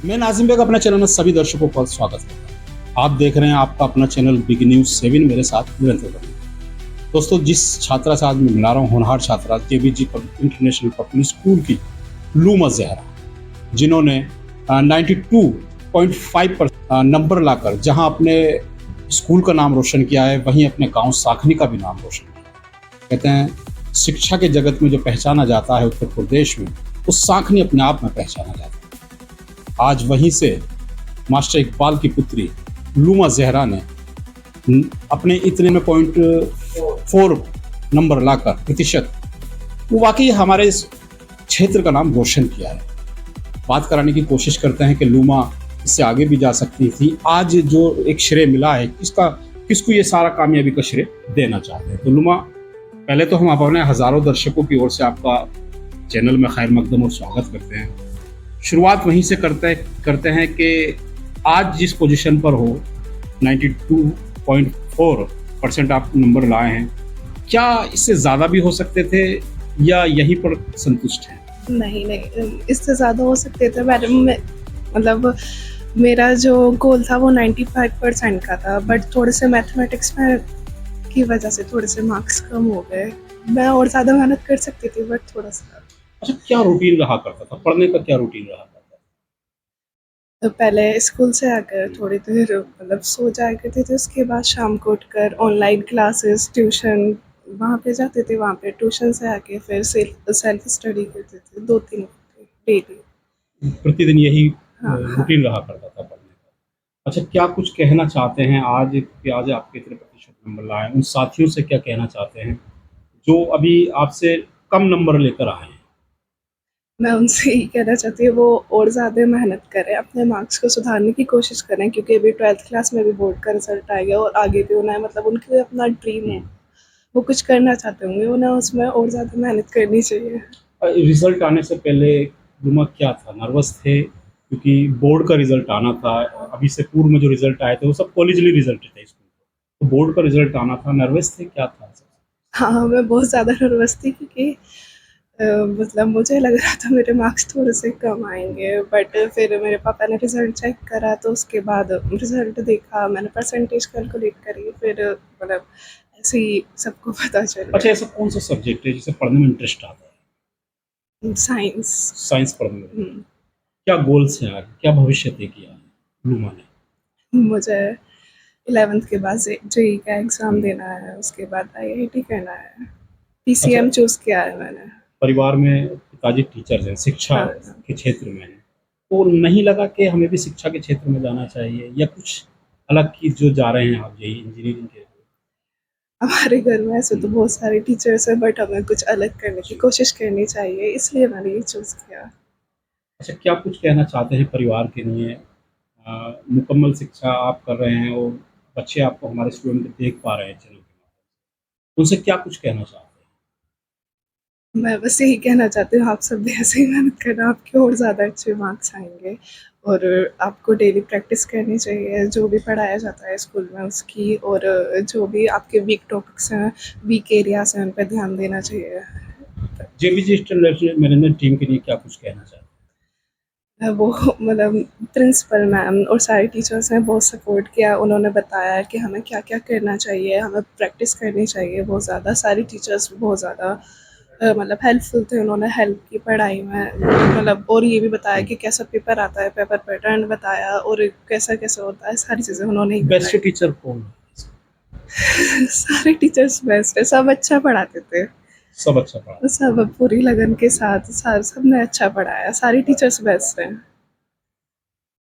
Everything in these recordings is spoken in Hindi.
मैं नाजिम बेग अपने चैनल में सभी दर्शकों का स्वागत करता हूँ। आप देख रहे हैं आपका अपना चैनल बिग न्यूज 7 मेरे साथ निरंतर बने। दोस्तों, जिस छात्रा से आज मैं मिला रहा हूँ, होनहार छात्रा जेबीजी इंटरनेशनल पब्लिक स्कूल की लूमा जहरा, जिन्होंने 92.5% नंबर लाकर जहां अपने स्कूल का नाम रोशन किया है, वहीं अपने गांव साखनी का भी नाम रोशन किया। कहते हैं शिक्षा के जगत में जो पहचाना जाता है उत्तर प्रदेश में, उस साखनी अपने आप में पहचाना जाता है। आज वहीं से मास्टर इकबाल की पुत्री लूमा जहरा ने अपने इतने में 0.4 नंबर लाकर प्रतिशत, वो वाकई हमारे इस क्षेत्र का नाम रोशन किया है। बात कराने की कोशिश करते हैं कि लूमा इससे आगे भी जा सकती थी। आज जो एक श्रेय मिला है, किसको ये सारा कामयाबी का श्रेय देना चाहते हैं। तो लूमा, पहले तो हम अपने हजारों दर्शकों की ओर से आपका चैनल में खैर मकदम और स्वागत करते हैं। शुरुआत वहीं से करते हैं कि आज जिस पोजीशन पर हो, 92.4% आप नंबर लाए हैं, क्या इससे ज़्यादा भी हो सकते थे या यहीं पर संतुष्ट हैं? नहीं, इससे ज़्यादा हो सकते थे मैडम। मतलब मेरा जो गोल था वो 95% का था, बट थोड़े से मैथमेटिक्स में की वजह से थोड़े से मार्क्स कम हो गए। मैं और ज़्यादा मेहनत कर सकती थी, बट थोड़ा सा। अच्छा, क्या रूटीन रहा करता था पढ़ने का? क्या रूटीन रहा करता था? तो पहले स्कूल से आकर थोड़ी देर मतलब सो जाया करते थे, उसके बाद शाम को उठकर ऑनलाइन क्लासेस, ट्यूशन वहाँ पे जाते थे। वहाँ पे ट्यूशन से आके फिर सेल्फ स्टडी करते थे 2-3 घंटे डेली। प्रतिदिन यही हाँ, हाँ। रूटीन रहा करता था पढ़ने का। अच्छा, क्या कुछ कहना चाहते हैं आज कि आज आपके इतने प्रतिशत नंबर लाए, उन साथियों से क्या कहना चाहते हैं जो अभी आपसे कम नंबर लेकर आए हैं? मैं उनसे यही कहना चाहती हूँ वो और ज़्यादा मेहनत करें, अपने मार्क्स को सुधारने की कोशिश करें, क्योंकि अभी 12th क्लास में भी बोर्ड का रिजल्ट आ गया और आगे भी उन्हें मतलब उनके अपना ड्रीम है, वो कुछ करना चाहते होंगे, उन्हें उसमें और ज़्यादा मेहनत करनी चाहिए। रिजल्ट आने से पहले दिमाग क्या था? नर्वस थे क्योंकि बोर्ड का रिजल्ट आना था। अभी से पूर्व में जो रिजल्ट आए थे वो सब कॉलेजली रिजल्ट थे स्कूल के। तो बोर्ड का रिजल्ट आना था, नर्वस थे, क्या था? हाँ, मैं बहुत ज़्यादा नर्वस थी, क्योंकि मतलब मुझे लग रहा था मेरे मार्क्स थोड़े से कम आएंगे, बट फिर मेरे पापा ने रिजल्ट चेक करा, तो उसके बाद रिजल्ट देखा, मैंने परसेंटेज कैलकुलेट करी, फिर मतलब ऐसे ही सबको पता चल अच्छा, गया। ऐसा कौन सा सब्जेक्ट है जिसे पढ़ने में इंटरेस्ट आता है? साइंस। साइंस पढ़ने में। क्या गोल्स हैं आगे, क्या भविष्य तय किया है लूमा ने? मुझे 11th के बाद जेईई का एग्ज़ाम देना है, उसके बाद आईआईटी करना है। अच्छा, पीसीएम चूज़ किया है मैंने। परिवार में पिताजी टीचर्स हैं, शिक्षा हाँ, हाँ। के क्षेत्र में हैं, तो नहीं लगा कि हमें भी शिक्षा के क्षेत्र में जाना चाहिए, या कुछ अलग की जो जा रहे हैं आप यही इंजीनियरिंग के? हमारे घर में ऐसे तो बहुत सारे टीचर्स हैं, बट हमें कुछ अलग करने की कोशिश करनी चाहिए, इसलिए मैंने ये चूज़ किया। अच्छा, क्या कुछ कहना चाहते हैं परिवार के लिए? मुकम्मल शिक्षा आप कर रहे हैं और बच्चे आपको, हमारे स्टूडेंट देख पा रहे हैं चैनल के माध्यम से, उनसे क्या कुछ कहना चाहते हैं? मैं बस यही कहना चाहती हूँ, आप सब भी ऐसे ही मेहनत करना, आपके और ज़्यादा अच्छे मार्क्स आएँगे। और आपको डेली प्रैक्टिस करनी चाहिए, जो भी पढ़ाया जाता है स्कूल में उसकी, और जो भी आपके वीक टॉपिक्स हैं, वीक एरियाज़ हैं, उन पे ध्यान देना चाहिए। जेबीजी इंटरनेशनल मैनेजमेंट टीम के लिए क्या कुछ कहना चाहते हैं? वो मतलब प्रिंसिपल मैम और सारे टीचर्स ने बहुत सपोर्ट किया, उन्होंने बताया कि हमें क्या-क्या करना चाहिए, हमें प्रैक्टिस करनी चाहिए बहुत ज़्यादा। सारे टीचर्स बहुत ज़्यादा मतलब हेल्पफुल थे, उन्होंने हेल्प की पढ़ाई में, मतलब और ये भी बताया कि कैसा पेपर आता है, पेपर पैटर्न बताया, और कैसा-कैसा होता है, सारी चीज़ें उन्होंने ही बेस्ट बताई। टीचर कौन है? सारे टीचर्स बेस्ट है, सब अच्छा पढ़ाते थे। सब अच्छा पढ़ा? सब पूरी लगन के साथ सबने अच्छा पढ़ाया, सारे टीचर्स बेस्ट हैं।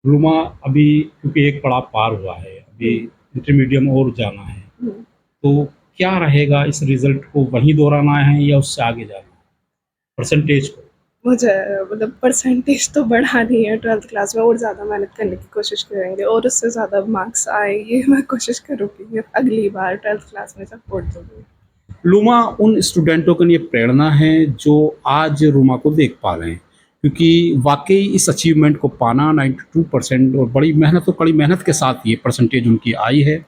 लूमा, अभी क्योंकि एक पड़ाव पार हुआ है, अभी हुँ, इंटरमीडियम और जाना है, हुँ। तो क्या रहेगा? इस रिजल्ट को वहीं दोहराना है या उससे आगे जाना है? परसेंटेज को? मुझे मतलब परसेंटेज तो बढ़ानी है 12th क्लास में, और ज़्यादा मेहनत करने की कोशिश करेंगे, और उससे ज़्यादा मार्क्स आए ये मैं कोशिश करूँगी अगली बार 12th क्लास में जब बोर्ड दूँगी। लूमा उन स्टूडेंटों के लिए प्रेरणा है जो आज रूमा को देख पा रहे हैं, क्योंकि वाकई इस अचीवमेंट को पाना 92% और बड़ी मेहनत और कड़ी मेहनत के साथ ये परसेंटेज उनकी आई है।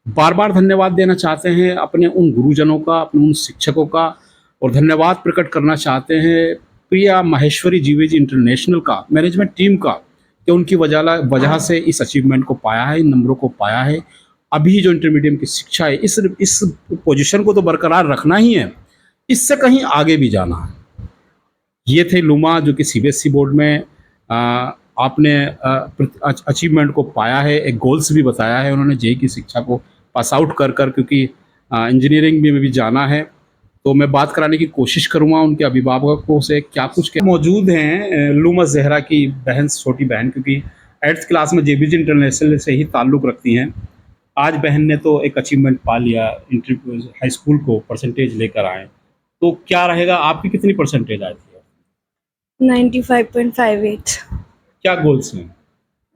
बार बार धन्यवाद देना चाहते हैं अपने उन गुरुजनों का, अपने उन शिक्षकों का, और धन्यवाद प्रकट करना चाहते हैं प्रिया माहेश्वरी जीवेजी इंटरनेशनल का, मैनेजमेंट टीम का, कि उनकी वजह से इस अचीवमेंट को पाया है, इन नंबरों को पाया है। अभी जो इंटरमीडिएट की शिक्षा है, इस पोजीशन को तो बरकरार रखना ही है, इससे कहीं आगे भी जाना है। ये थे लुमा, जो कि सीबीएसई बोर्ड में आपने अचीवमेंट को पाया है, एक गोल्स भी बताया है उन्होंने जेईई की शिक्षा को पास आउट कर क्योंकि इंजीनियरिंग में भी जाना है। तो मैं बात कराने की कोशिश करूँगा उनके अभिभावकों से क्या कुछ मौजूद हैं। लुमा जहरा की बहन, छोटी बहन, क्योंकि 8th क्लास में जेबीजी इंटरनेशनल से ही ताल्लुक़ रखती हैं। आज बहन ने तो एक अचीवमेंट पा लिया, हाई स्कूल को परसेंटेज लेकर आए। तो क्या रहेगा, आपकी कितनी परसेंटेज आई थी? 95.58। क्या गोल्स हैं?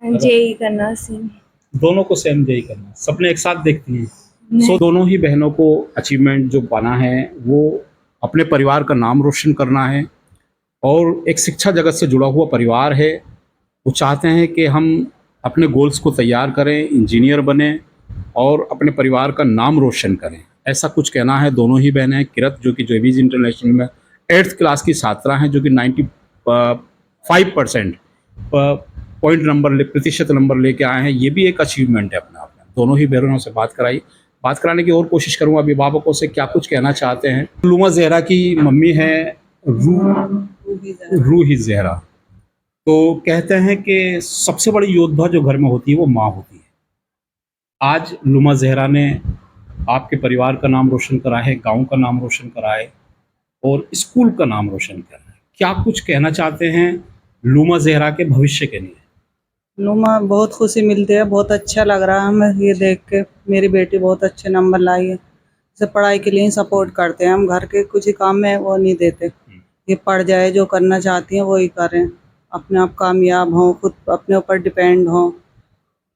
जेईई करना सेम। दोनों को सेम जेईई करना, सपने एक साथ देखती हैं। सो दोनों ही बहनों को अचीवमेंट जो बना है वो अपने परिवार का नाम रोशन करना है, और एक शिक्षा जगत से जुड़ा हुआ परिवार है। वो चाहते हैं कि हम अपने गोल्स को तैयार करें, इंजीनियर बने और अपने परिवार का नाम रोशन करें, ऐसा कुछ कहना है। दोनों ही बहनें, किरत जो कि जेबीजी इंटरनेशनल में 8th क्लास की छात्रा हैं, जो कि 95% प्रतिशत नंबर लेके आए हैं, ये भी एक अचीवमेंट है अपने आप में। दोनों ही बहनों से बात कराने की और कोशिश करूँगा अभिभावकों से क्या कुछ कहना चाहते हैं। लुमा जहरा की मम्मी है रूही जहरा। तो कहते हैं कि सबसे बड़ी योद्धा जो घर में होती है वो माँ होती है। आज लुमा जहरा ने आपके परिवार का नाम रोशन करा है, गांव का नाम रोशन करा है और स्कूल का नाम रोशन करा है। क्या कुछ कहना चाहते हैं लुमा जहरा के भविष्य के लिए? लुमा, बहुत खुशी मिलती है, बहुत अच्छा लग रहा है हमें ये देख के। मेरी बेटी बहुत अच्छे नंबर लाई है। इसे पढ़ाई के लिए ही सपोर्ट करते हैं हम, घर के कुछ ही काम में वो नहीं देते। ये पढ़ जाए, जो करना चाहती हैं वो ही करें, अपने आप कामयाब हों, खुद अपने ऊपर डिपेंड हों।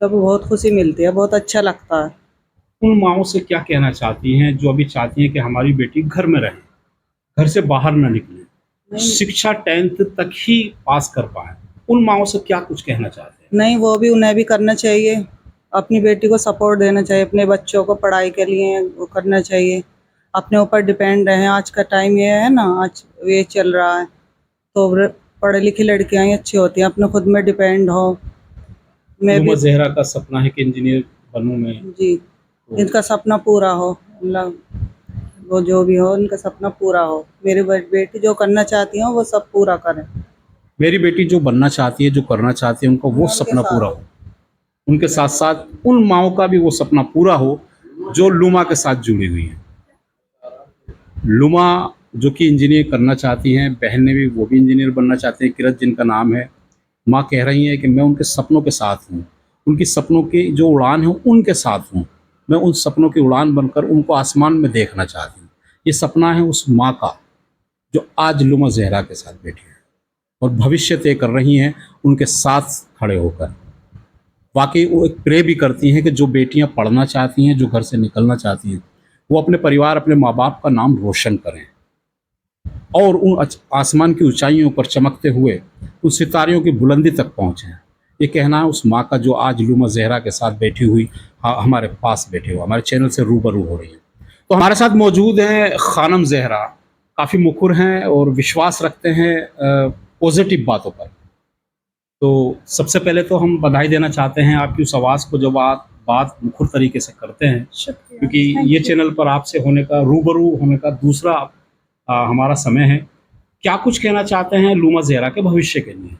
तब बहुत खुशी मिलती है, बहुत अच्छा लगता है। उन माओं से क्या कहना चाहती हैं जो अभी चाहती हैं कि हमारी बेटी घर में रहे, घर से बाहर ना निकले, शिक्षा 10th तक ही पास कर पाए? उन माओं से क्या कुछ कहना चाहते हैं? नहीं, वो भी, उन्हें भी करना चाहिए, अपनी बेटी को सपोर्ट देना चाहिए, अपने बच्चों को पढ़ाई के लिए वो करना चाहिए, अपने ऊपर डिपेंड रहें। आज का टाइम ये है ना, आज ये चल रहा है, तो पढ़ी लिखी लड़कियां ही अच्छी होती हैं, अपने खुद में डिपेंड हो। मैं भी जहरा का सपना है कि इंजीनियर बनूं मैं जी, इनका सपना पूरा हो, वो जो भी हो, इनका सपना पूरा हो। मेरी बेटी जो करना चाहती है वो सब पूरा करें। मेरी बेटी जो बनना चाहती है, जो करना चाहती है, उनका वो सपना पूरा हो। उनके साथ साथ उन माओं का भी वो सपना पूरा हो जो लुमा के साथ जुड़ी हुई है। लुमा जो कि इंजीनियर करना चाहती हैं, बहन ने भी, वो भी इंजीनियर बनना चाहते हैं, किरत जिनका नाम है। माँ कह रही हैं कि मैं उनके सपनों के साथ हूँ, उनकी सपनों की जो उड़ान है उनके साथ हूँ, मैं उन सपनों की उड़ान बनकर उनको आसमान में देखना चाहती हूँ। ये सपना है उस माँ का जो आज लुमा जहरा के साथ बैठी है और भविष्य तय कर रही हैं उनके साथ खड़े होकर। वाकई वो एक प्रे भी करती हैं कि जो बेटियां पढ़ना चाहती हैं, जो घर से निकलना चाहती हैं, वो अपने परिवार, अपने माँ बाप का नाम रोशन करें और उन आसमान की ऊंचाइयों पर चमकते हुए उन सितारों की बुलंदी तक पहुँचें। ये कहना है उस माँ का जो आज लुमा जहरा के साथ बैठी हुई हमारे पास बैठे हुए हमारे चैनल से रूबरू हो रही है। तो हमारे साथ मौजूद हैं खानम जहरा, काफ़ी मुखर हैं और विश्वास रखते हैं पॉजिटिव बातों पर। तो सबसे पहले तो हम बधाई देना चाहते हैं आपकी उस आवाज़ को जब आप बात मुखर तरीके से करते हैं, क्योंकि ये चैनल पर आपसे होने का, रूबरू होने का दूसरा हमारा समय है। क्या कुछ कहना चाहते हैं लुमा जहरा के भविष्य के लिए?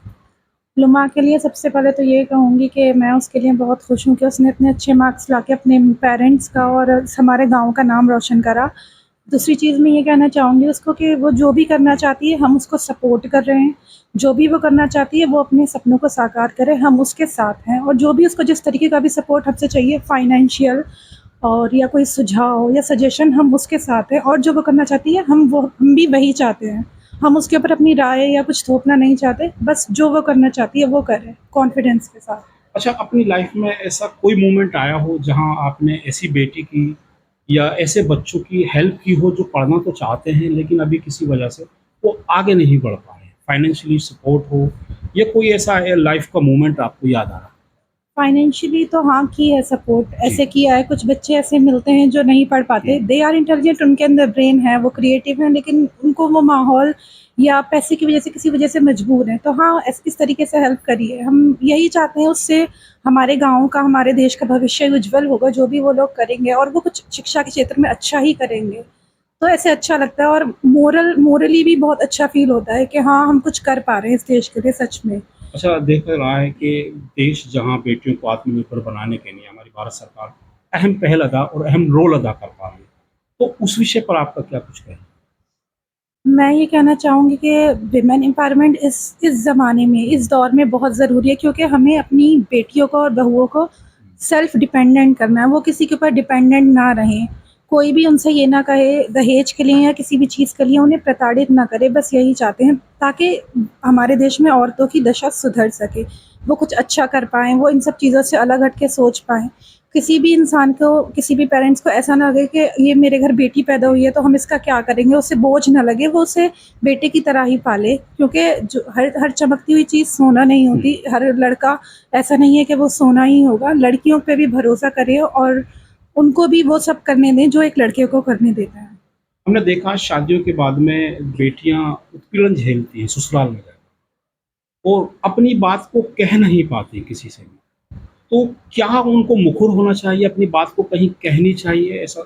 लुमा के लिए सबसे पहले तो ये कहूँगी कि मैं उसके लिए बहुत खुश हूँ कि उसने इतने अच्छे मार्क्स लाके अपने पेरेंट्स का और हमारे गांव का नाम रोशन करा। दूसरी चीज़ मैं ये कहना चाहूँगी उसको कि वो जो भी करना चाहती है हम उसको सपोर्ट कर रहे हैं। जो भी वो करना चाहती है वो अपने सपनों को साकार करे, हम उसके साथ हैं। और जो भी उसको जिस तरीके का भी सपोर्ट हमसे चाहिए, फाइनेंशियल और या कोई सुझाव या सजेशन, हम उसके साथ हैं। और जो वो करना चाहती है हम भी वही चाहते हैं। हम उसके ऊपर अपनी राय या कुछ थोपना नहीं चाहते, बस जो वो करना चाहती है वो करे कॉन्फिडेंस के साथ। अच्छा, अपनी लाइफ में ऐसा कोई मोमेंट आया हो जहां आपने ऐसी बेटी की या ऐसे बच्चों की हेल्प की हो जो पढ़ना तो चाहते हैं लेकिन अभी किसी वजह से वो आगे नहीं बढ़ पा रहे, फाइनेंशियली सपोर्ट हो, या कोई ऐसा लाइफ का मोमेंट आपको याद आ रहा? फाइनेंशियली तो हाँ की है सपोर्ट, ऐसे किया है। कुछ बच्चे ऐसे मिलते हैं जो नहीं पढ़ पाते, दे आर इंटेलिजेंट, उनके अंदर ब्रेन है, वो क्रिएटिव है, लेकिन उनको वो माहौल या पैसे की वजह से किसी वजह से मजबूर हैं। तो हाँ, इस तरीके से हेल्प करिए। हम यही चाहते हैं, उससे हमारे गाँव का, हमारे देश का भविष्य उज्जवल होगा, जो भी वो लोग करेंगे, और वो कुछ शिक्षा के क्षेत्र में अच्छा ही करेंगे। तो ऐसे अच्छा लगता है, और मोरली भी बहुत अच्छा फील होता है कि हाँ, हम कुछ कर पा रहे हैं इस देश के लिए सच में। अच्छा, देख रहा है कि देश जहाँ बेटियों को आत्मनिर्भर बनाने के लिए हमारी भारत सरकार अहम पहल अदा और अहम रोल अदा कर पा रही है, तो उस विषय पर आपका क्या कुछ कहना है? मैं ये कहना चाहूँगी कि विमेन एम्पावरमेंट इस ज़माने में, इस दौर में बहुत ज़रूरी है, क्योंकि हमें अपनी बेटियों को और बहुओं को सेल्फ डिपेंडेंट करना है। वो किसी के ऊपर डिपेंडेंट ना रहें। कोई भी उनसे ये ना कहे दहेज के लिए या किसी भी चीज़ के लिए उन्हें प्रताड़ित ना करे। बस यही चाहते हैं, ताकि हमारे देश में औरतों की दशा सुधर सके, वो कुछ अच्छा कर पाएँ, वो इन सब चीज़ों से अलग हट के सोच पाएँ। किसी भी इंसान को, किसी भी पेरेंट्स को ऐसा ना लगे कि ये मेरे घर बेटी पैदा हुई है तो हम इसका क्या करेंगे, उसे बोझ ना लगे, वो उसे बेटे की तरह ही पाले। क्योंकि जो हर चमकती हुई चीज़ सोना नहीं होती, हर लड़का ऐसा नहीं है कि वो सोना ही होगा। लड़कियों पे भी भरोसा करें और उनको भी वो सब करने दें जो एक लड़के को करने देता है। हमने देखा शादियों के बाद में बेटियां उत्पीड़न झेलती हैं ससुराल में जाकर और अपनी बात को कह नहीं पाती किसी से भी। तो क्या उनको मुखर होना चाहिए, अपनी बात को कहीं कहनी चाहिए ऐसा?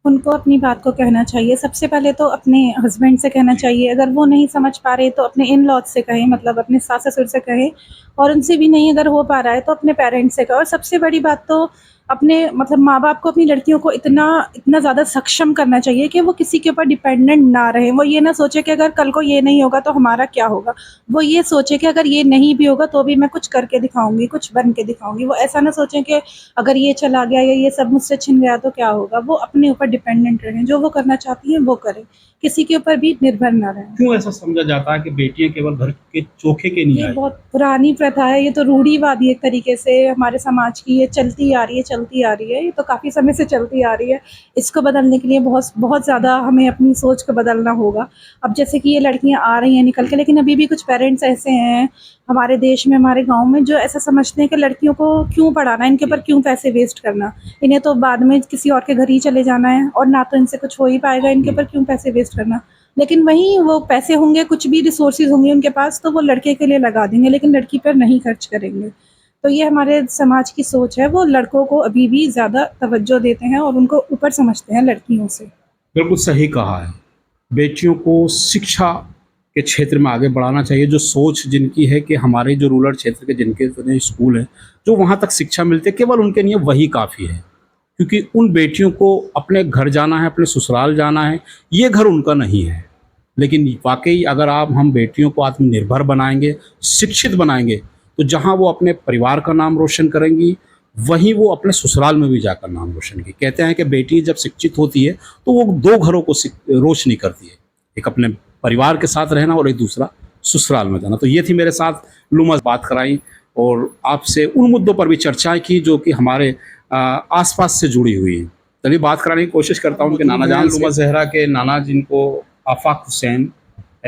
उनको अपनी बात को कहना चाहिए। सबसे पहले तो अपने हस्बैंड से कहना चाहिए, अगर वो नहीं समझ पा रहे तो अपने इन-लॉज़ से कहें, मतलब अपने सास-ससुर से कहें, और उनसे भी नहीं अगर हो पा रहा है तो अपने पेरेंट्स से कहें। और सबसे बड़ी बात तो अपने, मतलब माँ-बाप को अपनी लड़कियों को इतना इतना ज़्यादा सक्षम करना चाहिए कि वो किसी के ऊपर डिपेंडेंट ना रहें। वो ये ना सोचे कि अगर कल को ये नहीं होगा तो हमारा क्या होगा? वो ये सोचे कि अगर ये नहीं भी होगा तो भी मैं कुछ करके दिखाऊँगी, कुछ बन के दिखाऊँगी। वो ऐसा ना सोचें कि अगर ये चला गया या ये सब मुझसे छिन गया तो क्या होगा? वो अपने ऊपर डिपेंडेंट रहें, जो वो करना चाहती हैं वो करें, किसी के ऊपर भी निर्भर ना रहें। क्यों ऐसा समझा जाता है कि बेटियां केवल घर के चोखे के ये नहीं आई? बहुत पुरानी प्रथा है, ये तो रूढ़िवादी एक तरीके से हमारे समाज की ये चलती आ रही है, चलती आ रही है, ये तो काफ़ी समय से चलती आ रही है। इसको बदलने के लिए बहुत बहुत ज़्यादा हमें अपनी सोच को बदलना होगा। अब जैसे कि ये लड़कियाँ आ रही हैं निकल के, लेकिन अभी भी कुछ पेरेंट्स ऐसे हैं हमारे देश में, हमारे गाँव में, जो ऐसा समझते हैं कि लड़कियों को क्यों पढ़ाना, इनके ऊपर क्यों पैसे वेस्ट करना, इन्हें तो बाद में किसी और के घर ही चले जाना है और ना तो इनसे कुछ हो ही पाएगा, इनके ऊपर क्यों पैसे वेस्ट करना। लेकिन वहीं वो पैसे होंगे, कुछ भी रिसोर्सेज होंगे उनके पास, तो वो लड़के के लिए लगा देंगे, लेकिन लड़की पर नहीं खर्च करेंगे। तो ये हमारे समाज की सोच है, वो लड़कों को अभी भी ज़्यादा तवज्जो देते हैं और उनको ऊपर समझते हैं लड़कियों से। बिल्कुल सही कहा है। बेटियों को शिक्षा के क्षेत्र में आगे बढ़ाना चाहिए। जो सोच जिनकी है कि हमारे जो रूरल क्षेत्र के जिनके जितने स्कूल हैं, जो वहाँ तक शिक्षा मिलती है, केवल उनके लिए वही काफ़ी है। क्योंकि उन बेटियों को अपने घर जाना है, अपने ससुराल जाना है, ये घर उनका नहीं है। लेकिन वाक़ई अगर हम बेटियों को आत्मनिर्भर बनाएँगे, शिक्षित बनाएँगे, तो जहाँ वो अपने परिवार का नाम रोशन करेंगी, वहीं वो अपने ससुराल में भी जाकर नाम रोशन की। कहते हैं कि बेटी जब शिक्षित होती है, तो वो 2 घरों को रोशनी करती है। एक अपने परिवार के साथ रहना और एक दूसरा ससुराल में जाना। तो ये थी मेरे साथ लुमा बात कराई और आपसे उन मुद्दों पर भी चर्चाएँ की जो कि हमारे आस-पास से जुड़ी हुई हैं। चलिए बात कराने की कोशिश करता हूँ उनके नाना जान लुमा ज़हरा के नाना, जिनको आफाक हुसैन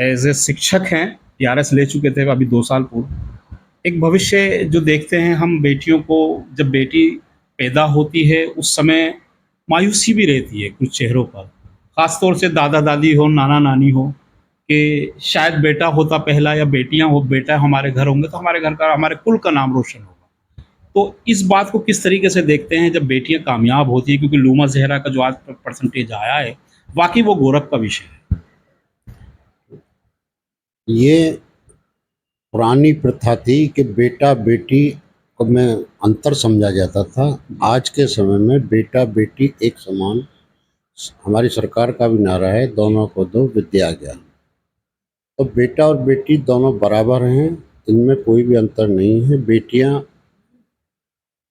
एज़ ए शिक्षक हैं, टीआरएस ले चुके थे अभी 2 साल पूर्व। एक भविष्य जो देखते हैं हम बेटियों को, जब बेटी पैदा होती है उस समय मायूसी भी रहती है कुछ चेहरों पर, ख़ास तौर से दादा-दादी हो, नाना-नानी हो, कि शायद बेटा होता पहला या बेटियाँ हो, बेटा हमारे घर होंगे तो हमारे घर का, हमारे कुल का नाम रोशन होगा। तो इस बात को किस तरीके से देखते हैं जब बेटियाँ कामयाब होती हैं? क्योंकि लुमा ज़हरा का जो आज परसेंटेज आया है, वाक़ई वो गौरव का विषय है। ये पुरानी प्रथा थी कि बेटा बेटी को में अंतर समझा जाता था। आज के समय में बेटा बेटी एक समान, हमारी सरकार का भी नारा है, दोनों को दो विद्या ज्ञान। तो बेटा और बेटी दोनों बराबर हैं, इनमें कोई भी अंतर नहीं है। बेटियां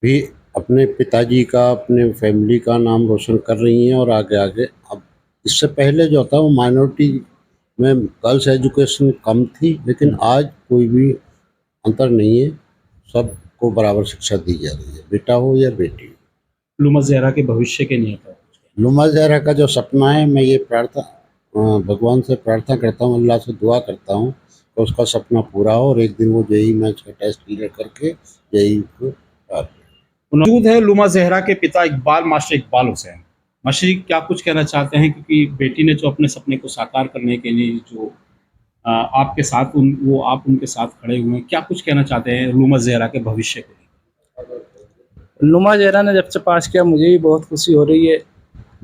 भी अपने पिताजी का, अपने फैमिली का नाम रोशन कर रही हैं और आगे आगे। अब इससे पहले जो था वो माइनॉरिटी में गर्ल्स एजुकेशन कम थी, लेकिन आज कोई भी अंतर नहीं है, सबको बराबर शिक्षा दी जा रही है, बेटा हो या बेटी। लुमा ज़हरा के भविष्य के नियत। लुमा ज़हरा का जो सपना है, मैं ये भगवान से प्रार्थना करता हूँ, अल्लाह से दुआ करता हूँ कि उसका सपना पूरा हो और एक दिन वो जेईई मेंस का टेस्ट क्लियर करके जेईई को मौजूद है लुमा जहरा के पिता इकबाल मास्टर इकबाल हुसैन। मास्टर जी, क्या कुछ कहना चाहते हैं, क्योंकि बेटी ने जो अपने सपने को साकार करने के लिए जो आपके साथ वो आप उनके साथ खड़े हुए हैं, क्या कुछ कहना चाहते हैं लुमा जहरा के भविष्य को लेकर? लुमा जहरा ने जब से पास किया मुझे भी बहुत खुशी हो रही है।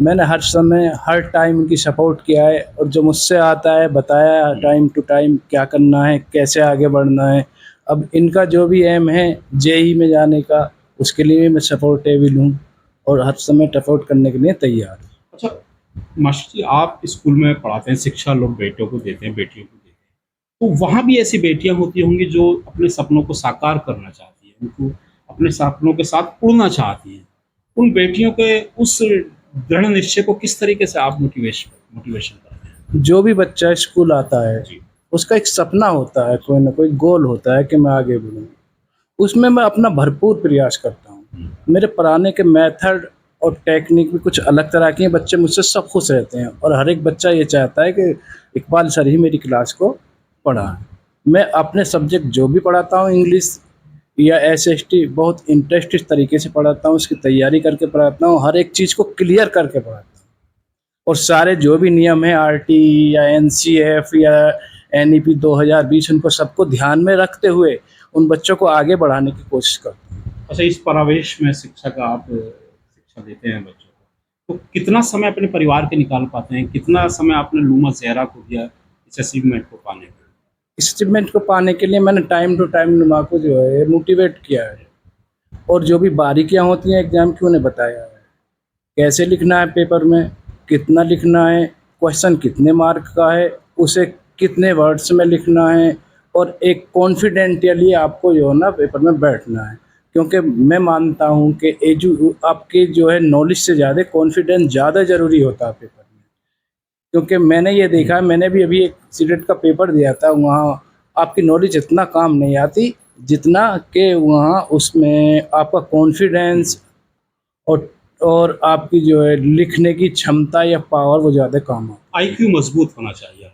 मैंने हर समय हर टाइम उनकी सपोर्ट किया है और जो मुझसे आता है बताया टाइम टू टाइम क्या करना है, कैसे आगे बढ़ना है। अब इनका जो भी एम है जेई में जाने का, उसके लिए भी मैं सपोर्टेबल हूँ और हर समय सपोर्ट करने के लिए तैयार हूँ। अच्छा मास्टर जी, आप स्कूल में पढ़ाते हैं, शिक्षा लोग बेटों को देते हैं, बेटियों को देते हैं, तो वहाँ भी ऐसी बेटियां होती होंगी जो अपने सपनों को साकार करना चाहती हैं, उनको अपने सपनों के साथ उड़ना चाहती हैं। उन बेटियों के उस दृढ़ निश्चय को किस तरीके से आप मोटिवेशन करते हैं? जो भी बच्चा स्कूल आता है जी। उसका एक सपना होता है, कोई ना कोई गोल होता है कि मैं आगे बढ़ूँ। उसमें मैं अपना भरपूर प्रयास करता हूँ। मेरे पढ़ाने के मेथड और टेक्निक भी कुछ अलग तरह की हैं। बच्चे मुझसे सब खुश रहते हैं और हर एक बच्चा ये चाहता है कि इकबाल सर ही मेरी क्लास को पढ़ाएं। मैं अपने सब्जेक्ट जो भी पढ़ाता हूँ, इंग्लिश या एसएसटी, बहुत इंटरेस्टेड तरीके से पढ़ाता हूँ, उसकी तैयारी करके पढ़ाता हूँ, हर एक चीज़ को क्लियर करके पढ़ाता हूँ। और सारे जो भी नियम हैं आरटी या एनसीएफ या एनईपी 2020, उनको सबको ध्यान में रखते हुए उन बच्चों को आगे बढ़ाने की कोशिश करता हूँ। अच्छा, इस परिवेश में शिक्षा का आप शिक्षा देते हैं बच्चों को, तो कितना समय अपने परिवार के निकाल पाते हैं, कितना समय आपने लुमा जहरा को दिया इस अचीवमेंट को पाने के लिए? इस अचीवमेंट को पाने के लिए मैंने टाइम टू टाइम नुमा को जो है मोटिवेट किया है और जो भी बारीकियां होती हैं एग्ज़ाम की उन्हें बताया है। कैसे लिखना है पेपर में, कितना लिखना है, क्वेश्चन कितने मार्क का है, उसे कितने वर्ड्स में लिखना है और एक कॉन्फिडेंटली आपको जो है ना पेपर में बैठना है। क्योंकि मैं मानता हूँ कि आपके जो है नॉलेज से ज़्यादा कॉन्फिडेंस ज़्यादा ज़रूरी होता है पेपर में। क्योंकि मैंने ये देखा है, मैंने भी अभी एक सीटेट का पेपर दिया था, वहाँ आपकी नॉलेज इतना काम नहीं आती जितना कि वहाँ उसमें आपका कॉन्फिडेंस और आपकी जो है लिखने की क्षमता या पावर वो ज़्यादा काम आता है। आईक्यू मजबूत होना चाहिए।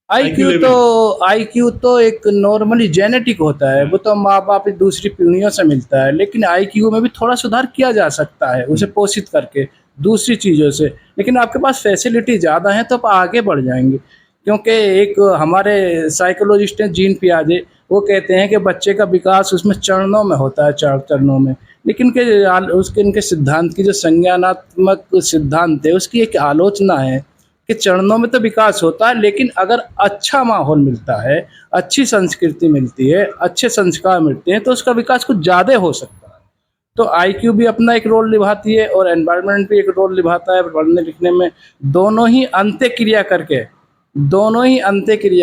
आईक्यू तो एक नॉर्मली जेनेटिक होता है, वो तो माँ बाप दूसरी पीढ़ियों से मिलता है, लेकिन आईक्यू में भी थोड़ा सुधार किया जा सकता है उसे पोषित करके दूसरी चीज़ों से। लेकिन आपके पास फैसिलिटी ज़्यादा है तो आप आगे बढ़ जाएंगे। क्योंकि एक हमारे साइकोलॉजिस्ट हैं जीन पियाजे, वो कहते हैं कि बच्चे का विकास उसमें चरणों में होता है, 4 चरणों में। लेकिन उसके इनके सिद्धांत की जो संज्ञानात्मक सिद्धांत है उसकी एक आलोचना है कि चरणों में तो विकास होता है, लेकिन अगर अच्छा माहौल मिलता है, अच्छी संस्कृति मिलती है, अच्छे संस्कार मिलते हैं तो उसका विकास कुछ ज़्यादा हो सकता है। तो आईक्यू भी अपना एक रोल निभाती है और एनवायरनमेंट भी एक रोल निभाता है पढ़ने लिखने में। दोनों ही अंत्यक्रिया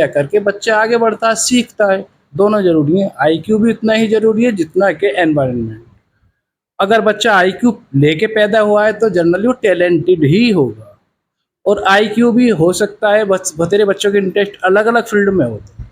करके बच्चा आगे बढ़ता है, सीखता है। दोनों ज़रूरी हैं। आईक्यू भी उतना ही ज़रूरी है जितना कि एनवायरनमेंट। अगर बच्चा आईक्यू लेके पैदा हुआ है तो जनरली वो टैलेंटेड ही होगा। और आईक्यू भी हो सकता है, बतेरे बच्चों के इंटरेस्ट अलग अलग फील्ड में होते हैं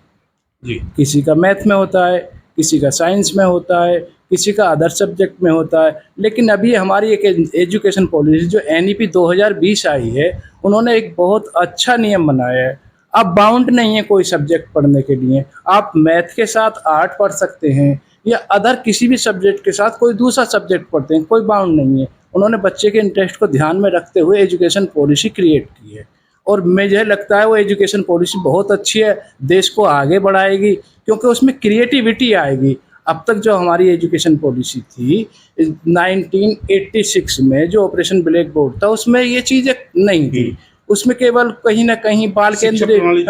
जी। किसी का मैथ में होता है, किसी का साइंस में होता है, किसी का अदर सब्जेक्ट में होता है। लेकिन अभी हमारी एक एजुकेशन पॉलिसी जो एनईपी 2020 आई है, उन्होंने एक बहुत अच्छा नियम बनाया है। अब बाउंड नहीं है कोई सब्जेक्ट पढ़ने के लिए, आप मैथ के साथ आर्ट पढ़ सकते हैं या अदर किसी भी सब्जेक्ट के साथ कोई दूसरा सब्जेक्ट पढ़ते हैं, कोई बाउंड नहीं है। उन्होंने बच्चे के इंटरेस्ट को ध्यान में रखते हुए एजुकेशन पॉलिसी क्रिएट की है और मुझे लगता है वो एजुकेशन पॉलिसी बहुत अच्छी है, देश को आगे बढ़ाएगी क्योंकि उसमें क्रिएटिविटी आएगी। अब तक जो हमारी एजुकेशन पॉलिसी थी 1986 में जो ऑपरेशन ब्लैक बोर्ड था, उसमें ये चीज़ें नहीं थी। उसमें केवल कहीं ना कहीं बाल केंद्रित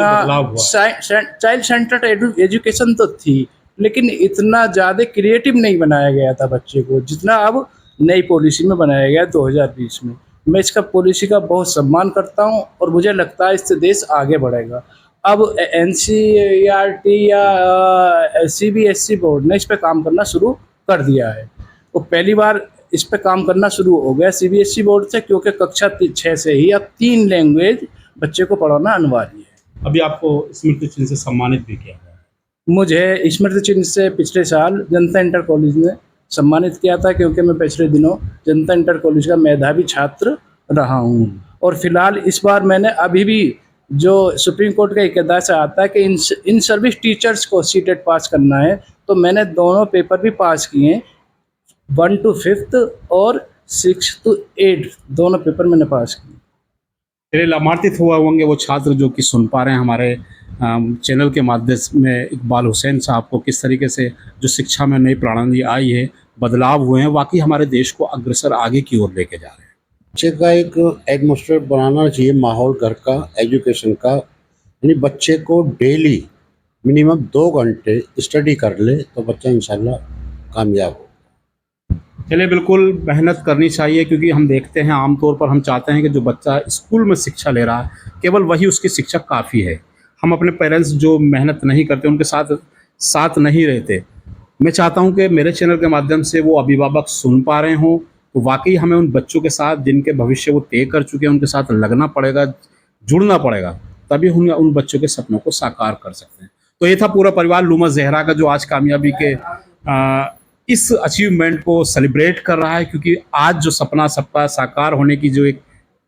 चाइल्ड सेंटर्ड एजुकेशन तो थी, लेकिन इतना ज़्यादा क्रिएटिव नहीं बनाया गया था बच्चे को जितना अब नई पॉलिसी में बनाया गया 2020 में। मैं इसका पॉलिसी का बहुत सम्मान करता हूं और मुझे लगता है इससे देश आगे बढ़ेगा। अब एनसीईआरटी या सीबीएसई बोर्ड ने इस पे काम करना शुरू कर दिया है। वो पहली बार इस पे काम करना शुरू हो गया सीबीएसई बोर्ड से, क्योंकि कक्षा 6 से ही अब 3 लैंग्वेज बच्चे को पढ़ाना अनिवार्य है। अभी आपको स्मृति चिन्ह से सम्मानित भी किया गया है। मुझे स्मृति चिन्ह से पिछले साल जनता इंटर कॉलेज ने सम्मानित किया था, क्योंकि मैं पिछले दिनों जनता इंटर कॉलेज का मेधावी छात्र रहा हूँ। और फिलहाल इस बार मैंने अभी भी जो सुप्रीम कोर्ट का एक आदेश आता है कि इन सर्विस टीचर्स को सीटेट पास करना है, तो मैंने दोनों पेपर भी पास किए हैं। 1 to 5th और 6 to 8 दोनों पेपर मैंने पास किए। चलिए, लाभान्वित हुआ होंगे वो छात्र जो कि सुन पा रहे हैं हमारे चैनल के माध्यम में इकबाल हुसैन साहब को, किस तरीके से जो शिक्षा में नई प्रणाली आई है, बदलाव हुए हैं, वाकई हमारे देश को अग्रसर आगे की ओर लेके जा रहे हैं। बच्चे का एक एटमॉस्फेयर बनाना चाहिए, माहौल घर का, एजुकेशन का, यानी बच्चे को डेली मिनिमम 2 घंटे स्टडी कर ले तो बच्चा इंशाल्लाह कामयाब हो। चलिए, बिल्कुल मेहनत करनी चाहिए, क्योंकि हम देखते हैं आमतौर पर हम चाहते हैं कि जो बच्चा स्कूल में शिक्षा ले रहा है केवल वही उसकी शिक्षा काफ़ी है। हम अपने पेरेंट्स जो मेहनत नहीं करते उनके साथ नहीं रहते। मैं चाहता हूं कि मेरे चैनल के माध्यम से वो अभिभावक सुन पा रहे हों तो वाकई हमें उन बच्चों के साथ जिनके भविष्य वो तय कर चुके हैं उनके साथ लगना पड़ेगा, जुड़ना पड़ेगा, तभी हम उन बच्चों के सपनों को साकार कर सकते हैं। तो ये था पूरा परिवार लुमा ज़हरा का जो आज कामयाबी के इस अचीवमेंट को सेलिब्रेट कर रहा है, क्योंकि आज जो सपना सबका साकार होने की जो एक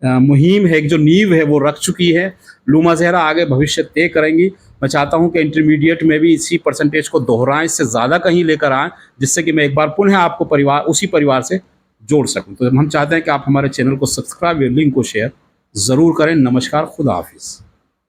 मुहिम है, एक जो नींव है वो रख चुकी है। लुमा ज़हरा आगे भविष्य तय करेंगी। मैं चाहता हूं कि इंटरमीडिएट में भी इसी परसेंटेज को दोहराएं, इससे ज़्यादा कहीं लेकर आएँ, जिससे कि मैं एक बार पुनः आपको उसी परिवार से जोड़ सकूं। तो हम चाहते हैं कि आप हमारे चैनल को सब्सक्राइब, लिंक को शेयर ज़रूर करें। नमस्कार, खुदा हाफिज़।